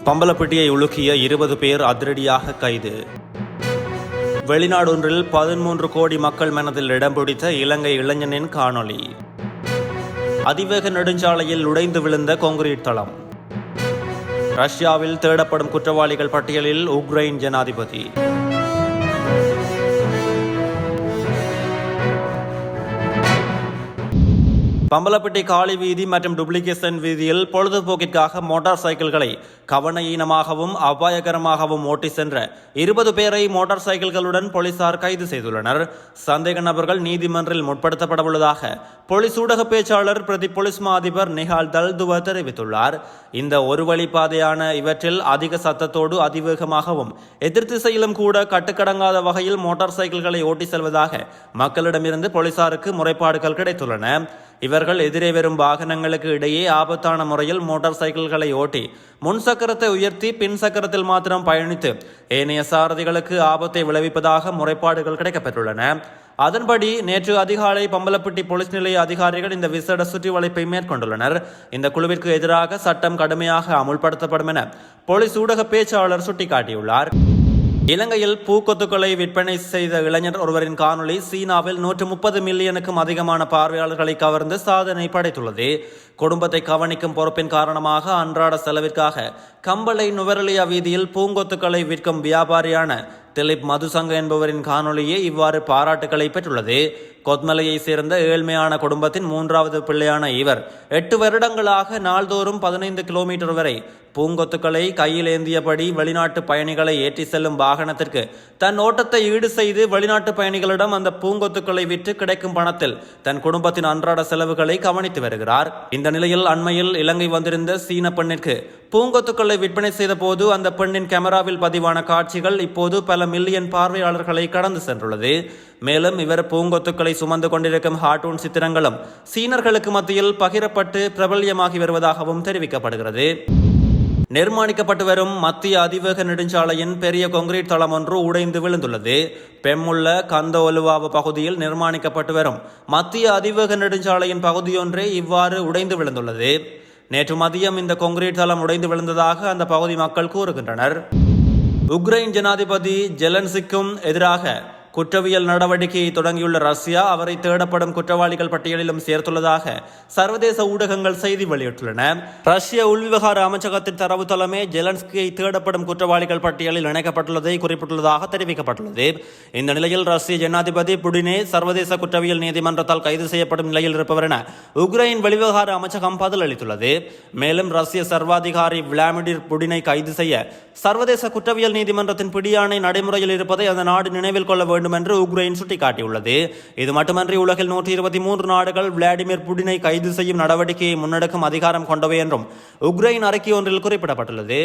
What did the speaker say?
பம்பலப்பட்டியை உலுக்கிய 20 பேர் அதிரடியாக கைது. வெளிநாடொன்றில் 13 கோடி மக்கள் மனதில் இடம் பிடித்த இலங்கை இளைஞனின் காணொளி. அதிவேக நெடுஞ்சாலையில் உடைந்து விழுந்த கான்கிரீட் தளம். ரஷ்யாவில் தேடப்படும் குற்றவாளிகள் பட்டியலில் உக்ரைன் ஜனாதிபதி. பம்பலப்பட்டி காளி வீதி மற்றும் டுப்ளிகேஷன் வீதியில் பொழுதுபோக்கிற்காக மோட்டார் சைக்கிள்களை கவனஈனமாகவும் அபாயகரமாகவும் ஓட்டி சென்ற 20 பேரை மோட்டார் சைக்கிள்களுடன் போலீசார் கைது செய்துள்ளனர். சந்தேக நபர்கள் நீதிமன்றில் முற்படுத்தப்படவுள்ளதாக போலீஸ் ஊடக பேச்சாளர் பிரதி போலீஸ் மா அதிபர் நிஹால் தல்துவ தெரிவித்துள்ளார். இந்த ஒரு வழிப்பாதையான இவற்றில் அதிக சத்தத்தோடு அதிவேகமாகவும் எதிர் திசையிலும் கூட கட்டுக்கடங்காத வகையில் மோட்டார் சைக்கிள்களை ஓட்டி செல்வதாக மக்களிடமிருந்து போலீசாருக்கு முறைப்பாடுகள் கிடைத்துள்ளன. இவர்கள் எதிரே வரும் வாகனங்களுக்கு இடையே ஆபத்தான முறையில் மோட்டார் சைக்கிள்களை ஓட்டி முன் சக்கரத்தை உயர்த்தி பின் சக்கரத்தில் மாத்திரம் பயணித்து ஏனைய சாரதிகளுக்கு ஆபத்தை விளைவிப்பதாக முறைப்பாடுகள் கிடைக்கப்பெற்றுள்ளன. அதன்படி நேற்று அதிகாலை பம்பலப்பட்டி போலீஸ் நிலைய அதிகாரிகள் இந்த விசேட சுற்றி வளைப்பை மேற்கொண்டுள்ளனர். இந்த குழுவிற்கு எதிராக சட்டம் கடுமையாக அமுல்படுத்தப்படும் என போலீஸ் ஊடக பேச்சாளர் சுட்டிக்காட்டியுள்ளார். இலங்கையில் பூக்கொத்துக்களை விற்பனை செய்த இளைஞர் ஒருவரின் காணொளி சீனாவில் 130 மில்லியனுக்கும் அதிகமான பார்வையாளர்களை கவர்ந்து சாதனை படைத்துள்ளது. குடும்பத்தை கவனிக்கும் பொறுப்பின் காரணமாக அன்றாட செலவிற்காக கம்பளை நுவரெலியா வீதியில் பூங்கொத்துக்களை விற்கும் வியாபாரியான திலீப் மதுசங்க என்பவரின் காணொளியே இவ்வாறு பாராட்டுக்களை பெற்றுள்ளது. கொத்மலையை சேர்ந்த ஏழ்மையான குடும்பத்தின் 3வது பிள்ளையான இவர் 8 வருடங்களாக நாள்தோறும் 15 கிலோமீட்டர் வரை பூங்கொத்துக்களை கையில் ஏந்தியபடி வெளிநாட்டு பயணிகளை ஏற்றி செல்லும் வாகனத்திற்கு தன் ஓட்டத்தை ஈடு செய்து வெளிநாட்டு பயணிகளிடம் அந்த பூங்கொத்துக்களை விற்று கிடைக்கும் பணத்தில் தன் குடும்பத்தின் அன்றாட செலவுகளை கவனித்து வருகிறார். இந்த நிலையில் அண்மையில் இலங்கை வந்திருந்த சீன பெண்ணிற்கு பூங்கொத்துக்களை விற்பனை செய்த போது அந்த பெண்ணின் கேமராவில் பதிவான காட்சிகள் இப்போது பல மில்லியன் பார்வையாளர்களை கடந்து சென்றுள்ளது. மேலும் இவர் பூங்கொத்துக்களை சுமந்து கொண்டிருக்கும் கார்ட்டூன் சித்திரங்களும் சீனர்களுக்கு மத்தியில் பகிரப்பட்டு பிரபல்யமாகி வருவதாகவும் தெரிவிக்கப்படுகிறது. நிர்மாணிக்கப்பட்டு வரும் மத்திய அதிவேக நெடுஞ்சாலையின் பெரிய கான்கிரீட் தளம் ஒன்று உடைந்து விழுந்துள்ளது. பெம்முள்ள கந்த ஒலுவாவு பகுதியில் நிர்மாணிக்கப்பட்டு வரும் மத்திய அதிவேக நெடுஞ்சாலையின் பகுதியொன்றே இவ்வாறு உடைந்து விழுந்துள்ளது. நேற்று மதியம் இந்த கான்கிரீட் தளம் உடைந்து விழுந்ததாக அந்த பகுதி மக்கள் கூறுகின்றனர். உக்ரைன் ஜனாதிபதி ஜெலன்ஸ்கிக்கும் எதிராக குற்றவியல் நடவடிக்கையை தொடங்கியுள்ள ரஷ்யா அவரை தேடப்படும் குற்றவாளிகள் பட்டியலிலும் சேர்த்துள்ளதாக சர்வதேச ஊடகங்கள் செய்தி வெளியிட்டுள்ளன. ரஷ்ய உள்விவகார அமைச்சகத்தின் தரவுத்தளமே ஜெலன்ஸ்கியை தேடப்படும் குற்றவாளிகள் பட்டியலில் இணைக்கப்பட்டுள்ளதை குறிப்பிட்டுள்ளதாக தெரிவிக்கப்பட்டுள்ளது. இந்த நிலையில் ரஷ்ய ஜனாதிபதி புடினே சர்வதேச குற்றவியல் நீதிமன்றத்தால் கைது செய்யப்படும் நிலையில் இருப்பவர் என உக்ரைன் வெளிவிவகார அமைச்சகம் பதில் அளித்துள்ளது. மேலும் ரஷ்ய சர்வாதிகாரி விளாடிமிர் புடினை கைது செய்ய சர்வதேச குற்றவியல் நீதிமன்றத்தின் பிடியாணை நடைமுறையில் இருப்பதை அந்த நாடு நினைவில் கொள்ள வேண்டும் என்று உக்ரைன் சுட்டிக்காட்டியுள்ளது. இது மட்டுமன்றி உலகில் 123 நாடுகள் விளாடிமிர் புடினை கைது செய்யும் நடவடிக்கையை முன்னெடுக்கும் அதிகாரம் கொண்டவை என்றும் உக்ரைன் அறிக்கை ஒன்றில் குறிப்பிடப்பட்டுள்ளது.